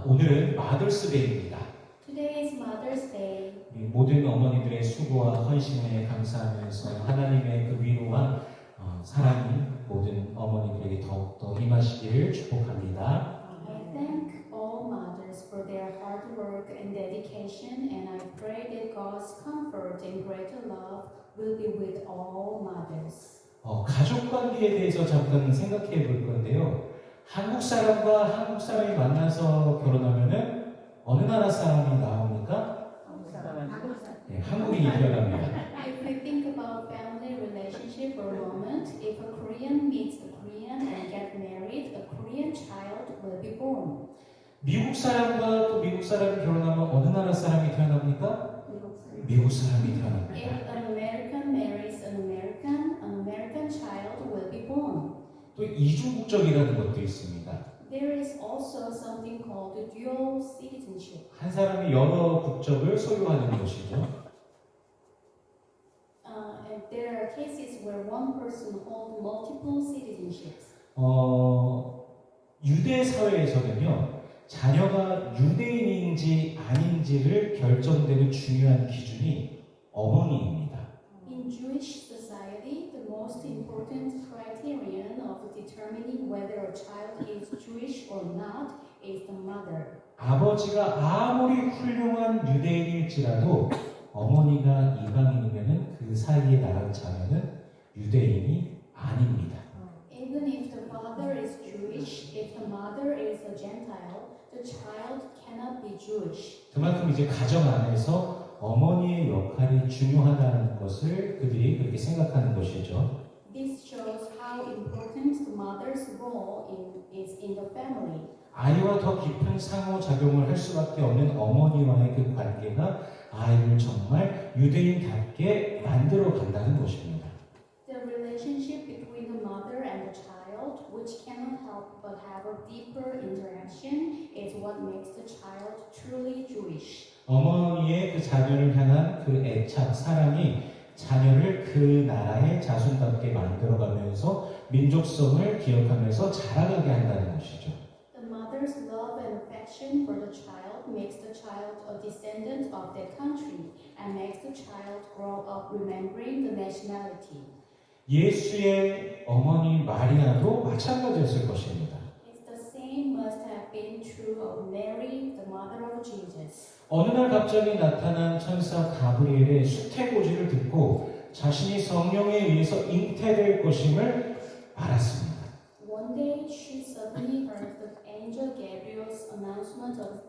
오늘은 마더스데이입니다. Today is Mother's Day. 모든 어머니들의 수고와 헌신에 감사하면서 하나님의 그 위로와 사랑이 모든 어머니들에게 더욱더 임하시기를 축복합니다. I thank all mothers for their hard work and dedication, and I pray that God's comfort and greater love will be with all mothers. 가족 관계에 대해서 잠깐 생각해 볼 건데요. 한국 사람과 한국 사람이 만나서 결혼하면은 어느 나라 사람이 나옵니까? 네, 한국인이 태어납니다. If we think about family relationship for a moment, if a Korean meets a Korean and get married, a Korean child will be born. 미국 사람과 또 미국 사람이 결혼하면 어느 나라 사람이 태어납니까? 미국 사람이 태어납니다. If an American marries an American child will be born. 또 이주국적이라는 것도 있습니다. There is also something called dual citizenship. 한 사람이 여러 국적을 소유하는 것이죠. And there are cases where one person holds multiple citizenships. 유대 사회에서는요, 자녀가 유대인인지 아닌지를 결정되는 중요한 기준이 어머니입니다. In Jewish society, the most important criterion of determining whether a child is Jewish or not is the mother. 아버지가 아무리 훌륭한 유대인일지라도 어머니가 이방인이면 그 사이에 낳은 자녀는 유대인이 아닙니다. Even if the father is Jewish, if the mother is a Gentile, the child cannot be Jewish. 그만큼 이제 가정 안에서 어머니의 역할이 중요하다는 것을 그들이 그렇게 생각하는 것이죠. This shows how important the mother's role is in the family. 아이와 더 깊은 상호작용을 할 수밖에 없는 어머니와의 그 관계가 아이를 정말 유대인답게 만들어 간다는 것입니다. The relationship between the mother and the child, which cannot help but have a deeper interaction, is what makes the child truly Jewish. 어머니의 그 자녀를 향한 그 애착, 사랑이 자녀를 그 나라의 자손답게 만들어가면서 민족성을 기억하면서 자라가게 한다는 것이죠. The mother's love and affection for the child makes the child a descendant of that country and makes the child grow up remembering the nationality. 예수의 어머니 마리아도 마찬가지였을 것입니다. It's the same must have been true of Mary, the mother of Jesus. 어느 날 갑자기 나타난 천사 가브리엘의 수태고지를 듣고 자신이 성령에 의해서 잉태될 것임을 알았습니다. One day she suddenly heard the angel Gabriel's announcement of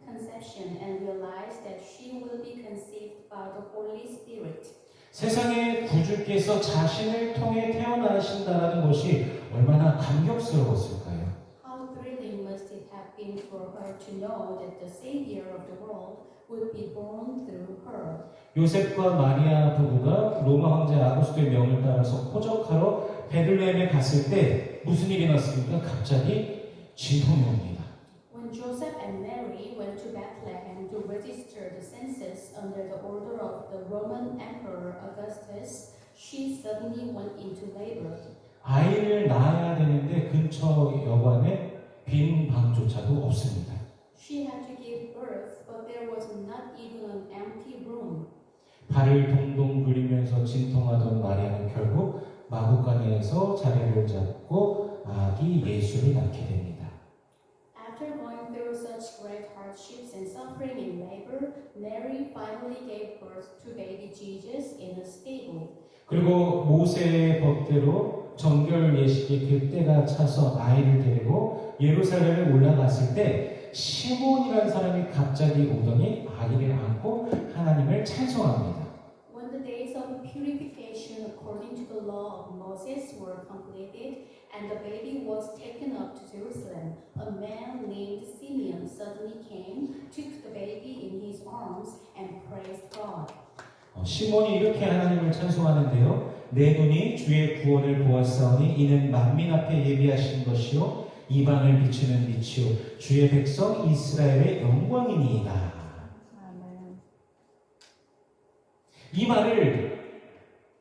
conception and realized that she will be conceived by the Holy Spirit. 세상의 구주께서 자신을 통해 태어나신다는 것이 얼마나 감격스러웠을까요? How thrilling must it have been for her to know that the Savior of the world would be born through her. 요셉과 마리아 부부가 로마 황제 아구스토의 명을 따라서 포적하러 베들레헴에 갔을 때 무슨 일이 났습니까? 갑자기 진통이 옵니다. When Joseph and Mary went to Bethlehem to register the census under the order of the Roman Emperor Augustus, she suddenly went into labor. 아이를 낳아야 되는데 근처 여관에 빈 방조차도 없습니다. She had to give birth, but there was not even an empty room. 발을 동동 굴리면서 진통하던 마리아는 결국 마구간에서 자리를 잡고 아기 예수를 낳게 됩니다. After going through such great hardships and suffering in labor, Mary finally gave birth to baby Jesus in a stable. 그리고 모세의 법대로 정결 예식의 그 때가 차서 아이를 데리고 예루살렘에 올라갔을 때 시몬이라는 사람이 갑자기 오더니 아기를 안고 하나님을 찬송합니다. When the days of purification according to the law of Moses were completed and the baby was taken up to Jerusalem, a man named Simeon suddenly came, took the baby in his arms and praised God. 시몬이 이렇게 하나님을 찬송하는데요. 내 눈이 주의 구원을 보았사오니 이는 만민 앞에 예비하신 것이요 이방을 비추는 빛이요 주의 백성 이스라엘의 영광이니이다. 아멘. 이 말을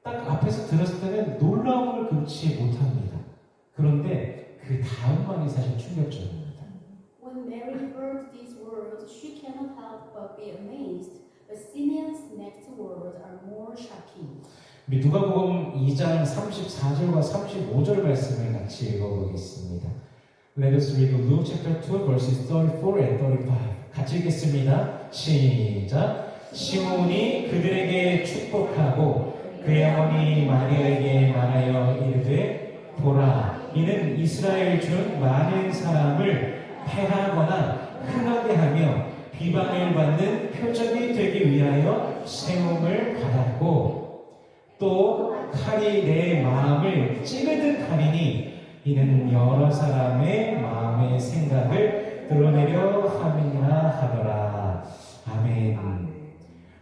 딱 앞에서 들었을 때는 놀라움을 금치 못합니다. 그런데 그 다음 말이 사실 충격적입니다. When When Mary heard these words, she cannot help but be amazed. But Simeon's next words are more shocking. 우리 누가복음 2장 34절과 35절 말씀을 같이 읽어보겠습니다. Let us read Luke chapter 2 verses 34 and 35. 같이 읽겠습니다. 시작. 시몬이 그들에게 축복하고 그의 어머니 마리아에게 말하여 이르되 보라 이는 이스라엘 중 많은 사람을 패하거나 흥하게 하며 비방을 받는 표적이 되기 위하여 세움을 받았고 또 칼이 내 마음을 찌르듯 하리니 이는 여러 사람의 마음의 생각을 드러내려 함이라 하더라. 아멘.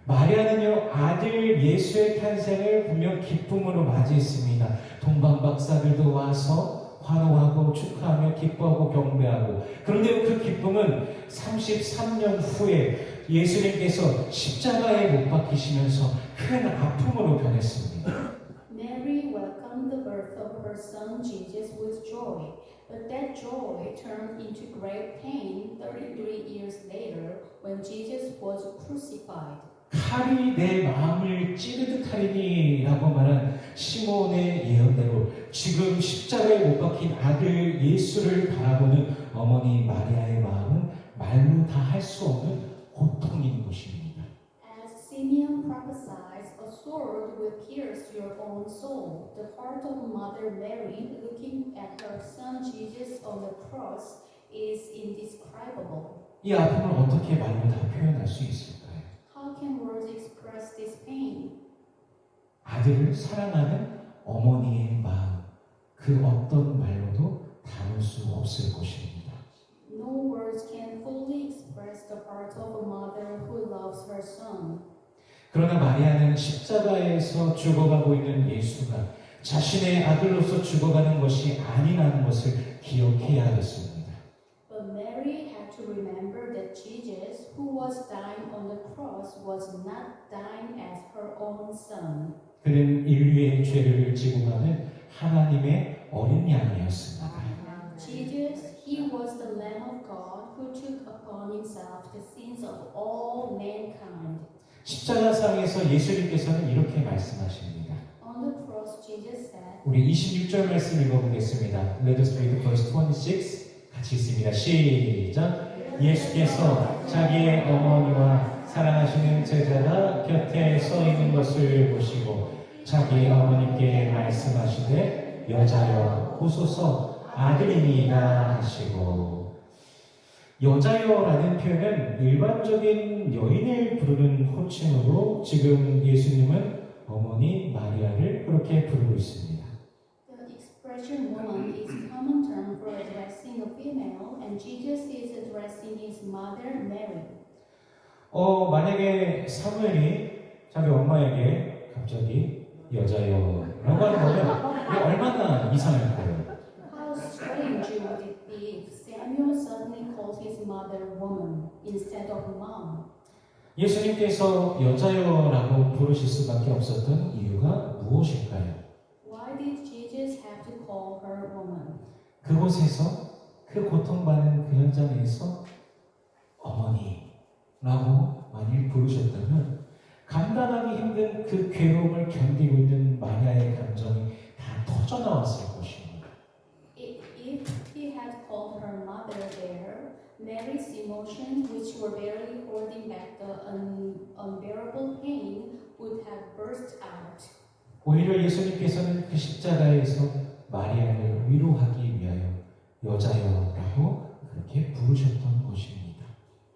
마리아는요 아들 예수의 탄생을 분명 기쁨으로 맞이했습니다. 동방 박사들도 와서 환호하고 축하하며 기뻐하고 경배하고, 그런데 그 기쁨은 33년 후에 예수님께서 십자가에 못 박히시면서 큰 아픔으로 변했습니다. Mary welcomed the birth of her son Jesus with joy, but that joy turned into great pain 33 years later when Jesus was crucified. 칼이 내 마음을 찌르듯 하리니 라고 말한 시몬의 예언대로 지금 십자가에 못 박힌 아들 예수를 바라보는 어머니 마리아의 마음은 말로 다 할 수 없는 고통인 것입니다. As Simeon prophesies, a sword will pierce your own soul. The heart of Mother Mary looking at her son Jesus on the cross is indescribable. 이 아픔을 어떻게 말로 다 표현할 수 있을까요? How can words express this pain? 아들을 사랑하는 어머니의 마음, 그 어떤 말로도 담을 수 없을 것입니다. No words can fully express the heart of a mother who loves her son. 그러나 마리아는 십자가에서 죽어가고 있는 예수가 자신의 아들로서 죽어가는 것이 아니라는 것을 기억해야 하겠습니다. But Mary had to remember that Jesus, who was dying on the cross, was not dying as her own son. 그는 인류의 죄를 지고 가는 하나님의 어린 양이었습니다. Jesus, he was the Lamb of God who took upon himself the sins of all mankind. 십자가상에서 예수님께서는 이렇게 말씀하십니다. On the cross, Jesus said, 우리 26절 말씀 읽어보겠습니다. Let us read verse 26. 같이 읽습니다. 시작. 예수께서 자기의 어머니와 사랑하시는 제자가 곁에 서 있는 것을 보시고 자기 어머니께 말씀하시되 여자여 보소서 아들이니이다 하시고, 여자여라는 표현은 일반적인 여인을 부르는 호칭으로 지금 예수님은 어머니 마리아를 그렇게 부르고 있습니다. the expression woman is a common term for addressing a female, and Jesus is addressing his mother Mary. 만약에 사무엘이 자기 엄마에게 갑자기 여자여라고 하는 거면 이게 얼마나 이상할까요? How strange would it be if Samuel suddenly calls his mother woman instead of mom? 예수님께서 여자여라고 부르실 수밖에 없었던 이유가 무엇일까요? Why did Jesus have to call her woman? 그곳에서 그 고통받는 그 현장에서 어머니라고 만일 부르셨다면 감당하기 힘든 그 괴로움을 견디고 있는 마리아의 감정이 다 터져나왔을 것입니다. If he had called her mother there, Mary's emotions, which were barely holding back the unbearable pain, would have burst out. 오히려 예수님께서는 그 십자가에서 마리아를 위로하기 위하여 여자여라고 그렇게 부르셨던 것입니다.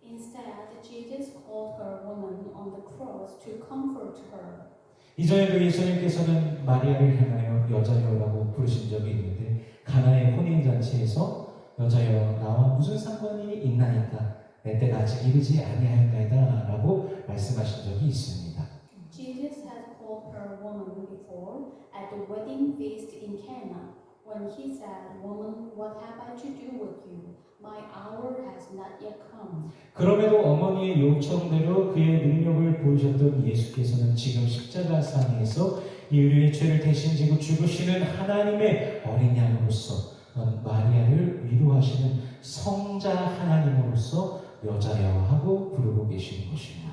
Instead, Jesus called her woman on the cross to comfort her. 이전에도 예수님께서는 마리아를 향하여 여자여라고 부르신 적이 있는데 가나의 혼인잔치에서 여자여 나와 무슨 상관이 있나이까 내 때가 아직 이르지 아니하였나이다 라고 말씀하신 적이 있습니다. Jesus had called her woman before at the wedding feast in Cana when he said, "Woman, what have I to do with you? My hour has not yet come." 그럼에도 어머니의 요청대로 그의 능력을 보이셨던 예수께서는 지금 십자가상에서 인류의 죄를 대신 지고 죽으시는 하나님의 어린 양으로서 마리아를 위로하시는 성자 하나님으로서 여자여 하고 부르고 계시는 것입니다.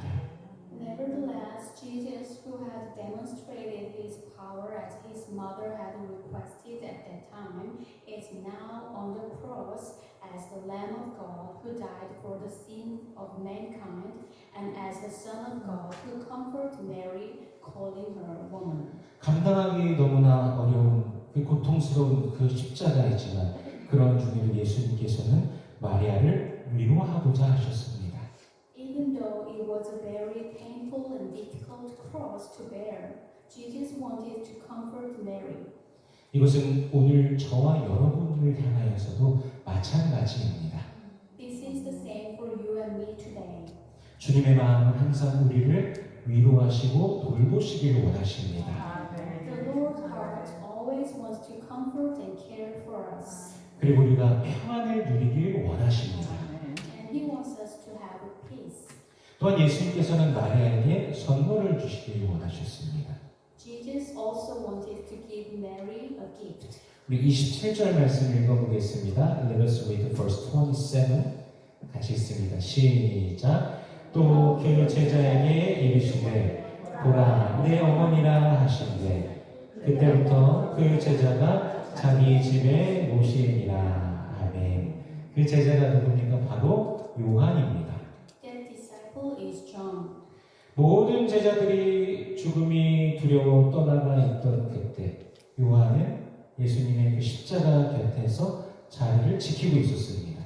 Nevertheless, Jesus, who had demonstrated his power as his mother had requested at that time, is now on the cross as the Lamb of God who died for the sin of mankind, and as the Son of God who comforted Mary, calling her woman. 감당하기 너무나 어려운 그 고통스러운 그 십자가이지만 그런 중에도 예수님께서는 마리아를 위로하고자 하셨습니다. Even though it was a very painful and difficult cross to bear, Jesus wanted to comfort Mary. 이것은 오늘 저와 여러분들을 향하여서도 마찬가지입니다. This is the same for you and me today. 주님의 마음은 항상 우리를 위로하시고 돌보시기를 원하십니다. The Lord's heart always wants to comfort and care for us, 그리고 우리가 평안을 누리길 원하십니다. and He wants us to have peace. 또한 예수님께서는 마리아에게 선물을 주시길 원하셨습니다. Jesus also wanted to give Mary a gift. 우리 27절 말씀 읽어보겠습니다. Let us read verse 27. 같이 읽습니다. 시작. 또 그 제자에게 이르시되 보라 내 어머니라 하신대 그때부터 그 제자가 자기 집에 모시니라. 아멘. 그 제자가 누굽니까? 바로 요한입니다. That disciple is John. 모든 제자들이 죽음이 두려워 떠나가 있던 그때 요한은 예수님의 그 십자가 곁에서 자리를 지키고 있었습니다.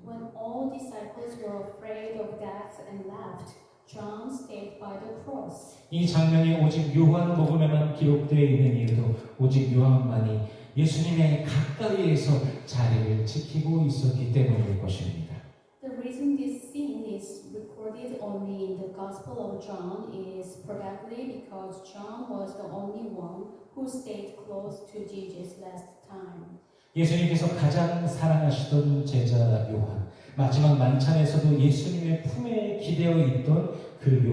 When all disciples were afraid of death and left, John stayed by the cross. 이 장면이 오직 요한복음에만 기록되어 있는 이유도 오직 요한만이 예수님의 가까이에서 자리를 지키고 있었기 때문일 것입니다. The reason this scene is recorded only in the Gospel of John is probably because John was the only one who stayed close to Jesus last time. 예수님께서 가장 사랑하시던 제자 요한, 마지막 만찬에서도 예수님의 품에 기대어 있던 그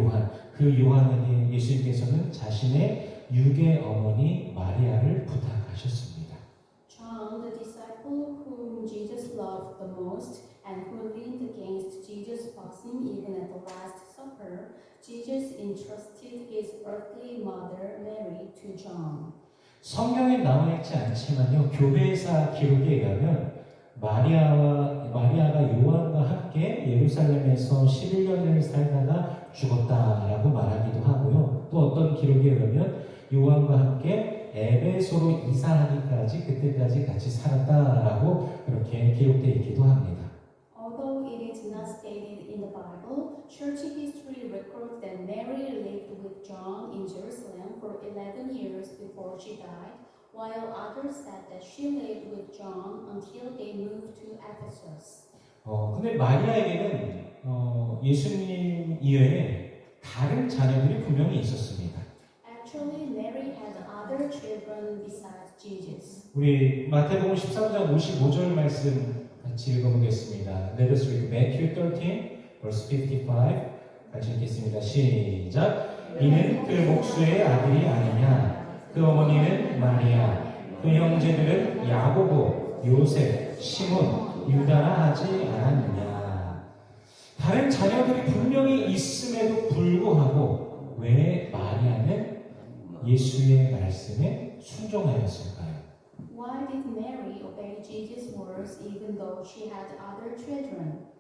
요한에게 예수님께서는 자신의 육의 어머니 마리아를 부탁하셨습니다. John, the disciple whom Jesus loved the most and who leaned against Jesus' boxing even at the Last Supper, Jesus entrusted his earthly mother Mary to John. 성경에 나와 있지 않지만요, 교회사 기록에 의하면 마리아가 요한과 함께 예루살렘에서 11년을 살다가 죽었다라고 말하기도 하고요. 또 어떤 기록에 의하면 요한과 함께 에베소로 이사하기까지 그때까지 같이 살았다라고 그렇게 기록되어 있기도 합니다. Although it is not stated in the Bible, church history records that Mary lived with John in Jerusalem for 11 years before she died, while others said that she lived with John until they moved to Ephesus. 근데 마리아에게는 예수님 이외에 다른 자녀들이 분명히 있었습니다. Actually, Mary had other children besides Jesus. 우리 마태복음 13장 55절 말씀 같이 읽어보겠습니다. Let us read Matthew 13, verse 55. 같이 읽겠습니다. 시작. 이는 그 목수의 아들이 아니냐? 그 어머니는 마리아, 그 형제들은 야고보, 요셉, 시몬, 유다라 하지 않았느냐? 다른 자녀들이 분명히 있음에도 불구하고 왜 마리아는 예수의 말씀에 순종하였을까요? Why did Mary obey Jesus' words even though she had other children?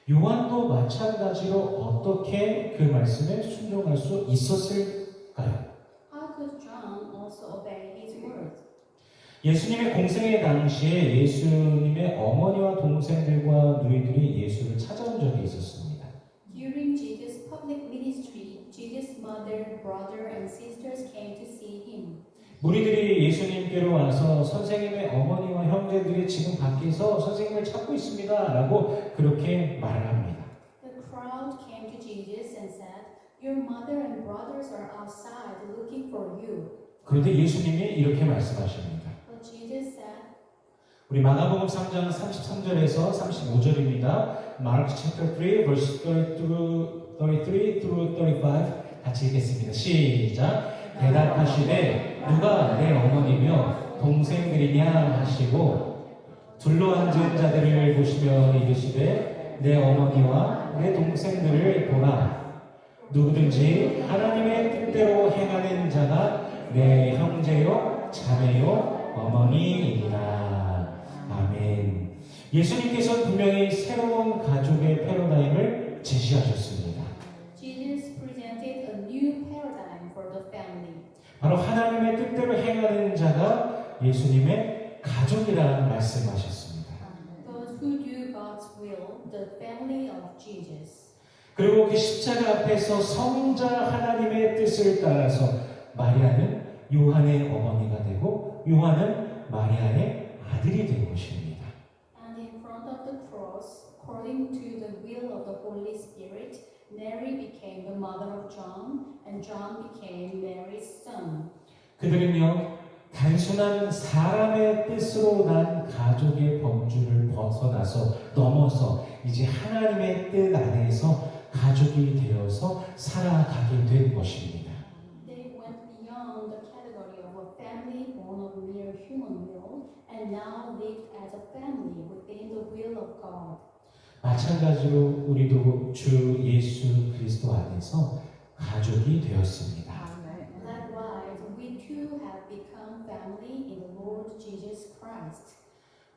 요한도 마찬가지로 어떻게 그 말씀에 순종할 수 있었을까요? How could John also obey his words? 예수님의 공생의 당시에 예수님의 어머니와 동생들과 누이들이 예수를 찾아온 적이 있었습니다. During Jesus' public ministry, Jesus' mother, brother, and sisters came to see him. 무리들이 예수님께로 와서 선생님의 어머니와 형제들이 지금 밖에서 선생님을 찾고 있습니다 라고 그렇게 말을 합니다. The crowd came to Jesus and said, "Your mother and brothers are outside looking for you." 그런데 예수님이 이렇게 말씀하십니다. But Jesus said, 우리 마가복음 3장 33절에서 35절입니다. Mark chapter 3 verse 33 through 35 같이 읽겠습니다. 시작. 대답하시되 누가 내 어머니며 동생들이냐 하시고 둘러앉은 자들을 보시며 이르시되 내 어머니와 내 동생들을 보라. 누구든지 하나님의 뜻대로 행하는 자가 내 형제요 자매요 어머니이니라. 아멘. 예수님께서 분명히 새로운 가족의 패러다임을 제시하셨습니다. Jesus presented a new paradigm for the family. 바로 하나님의 뜻대로 행하는 자가 예수님의 가족이라는 말씀하셨습니다. Those who do God's will, the family of Jesus. 그리고 그 십자가 앞에서 성자 하나님의 뜻을 따라서 마리아는 요한의 어머니가 되고 요한은 마리아의 아들이 된 것입니다. And in front of the cross, according to the will of the Holy Spirit, Mary became the mother of John, and John became Mary's son. 그들은요, 단순한 사람의 뜻으로 난 가족의 범주를 넘어서 이제 하나님의 뜻 안에서 가족이 되어서 살아가게 된 것입니다. They went beyond the category of a family born of mere human will, and now lived as a family within the will of God. 마찬가지로 우리도 주 예수 그리스도 안에서 가족이 되었습니다. Likewise, we too have become family in the Lord Jesus Christ.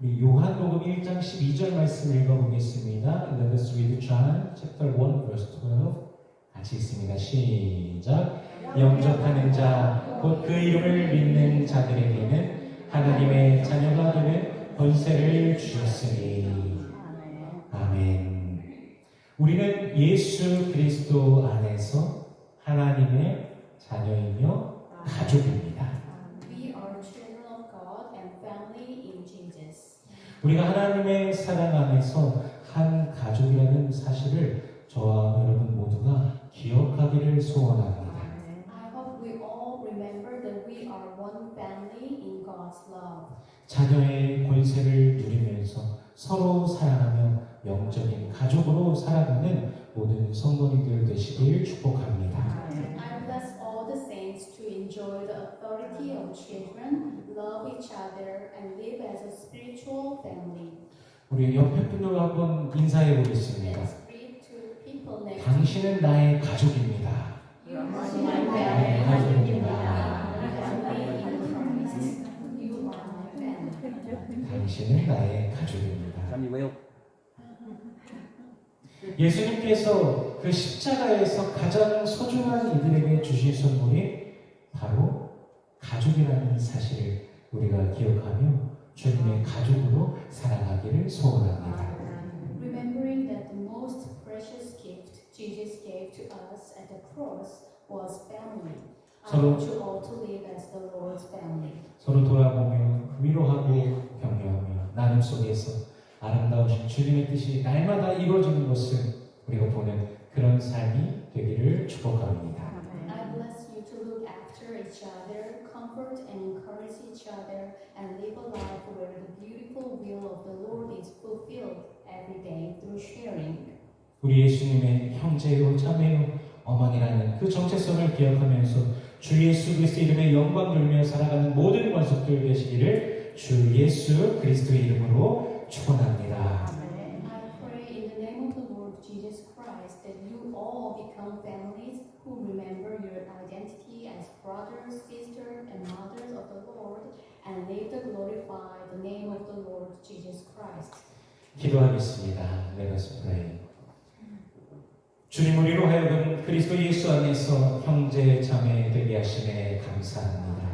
우리 요한복음 1장 12절 말씀 읽어보겠습니다. Let us read John chapter 1 verse 12. 같이 읽습니다. 시작. 영접하는 자, 곧 그 이름을 믿는 자들에게는 하나님의 자녀가 되는 권세를 주셨으니. 아멘. 우리는 예수 그리스도 안에서 하나님의 자녀이며 가족입니다. We are children of God and family in Jesus. 우리가 하나님의 사랑 안에서 한 가족이라는 사실을 저와 여러분 모두가 기억하기를 소원합니다. I hope we all remember that we are one family in God's love. 자녀의 권세를 누리면서 서로 사랑하며 영적인 가족으로 살아가는 모든 성도님들 되시길 축복합니다. I bless all the saints to enjoy the authority of children, love each other, and live as a spiritual family. 우리 옆에 분들과 한번 인사해 보겠습니다. Let's greet to people next to 당신은 나의 가족입니다. you. You are my 나의 family. 가족입니다. Family in Christ. You are my family. 당신은 나의 가족입니다. Làm gì Will? 예수님께서 그 십자가에서 가장 소중한 이들에게 주신 선물이 바로 가족이라는 사실을 우리가 기억하며 주님의 가족으로 살아가기를 소원합니다. Remembering that the most precious gift Jesus gave to us at the cross was family. I 서로- want you all to live as the Lord's family. 서로 돌아보며 위로하고 격려하며 나눔 속에서 아름다우신 주님의 뜻이 날마다 이루어지는 것을 우리가 보는 그런 삶이 되기를 축복합니다. I bless you to look after each other, comfort and encourage each other, and live a life where the beautiful will of the Lord is fulfilled every day through sharing. 우리 예수님의 형제요 자매요 어머니라는 그 정체성을 기억하면서 주 예수 그리스도 이름의 영광 돌며 살아가는 모든 권속들 되시기를 주 예수 그리스도의 이름으로 축원합니다. I pray in the name of the Lord Jesus Christ that you all become families who remember your identity as brothers, sisters, and mothers of the Lord, and live to glorify the name of the Lord Jesus Christ. 기도하겠습니다. Let us pray. 주님 우리로 하여금 그리스도 예수 안에서 형제 자매 되게 하심에 감사합니다.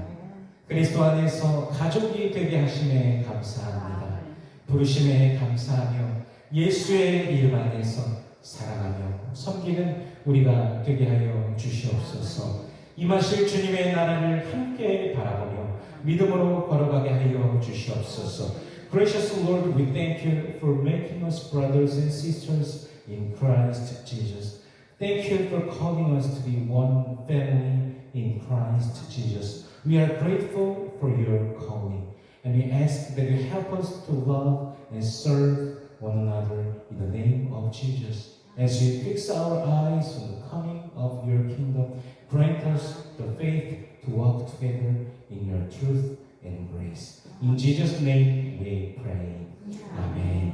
그리스도 안에서 가족이 되게 하심에 감사합니다. 부르심에 감사하며 예수의 이름 안에서 사랑하며 섬기는 우리가 되게 하여 주시옵소서. 임하실 주님의 나라를 함께 바라보며 믿음으로 걸어가게 하여 주시옵소서. Gracious Lord, we thank you for making us brothers and sisters in Christ Jesus. Thank you for calling us to be one family in Christ Jesus. We are grateful for your calling, and we ask that you help us to love and serve one another in the name of Jesus. As we fix our eyes on the coming of your kingdom, grant us the faith to walk together in your truth and grace. In Jesus' name we pray. 아멘.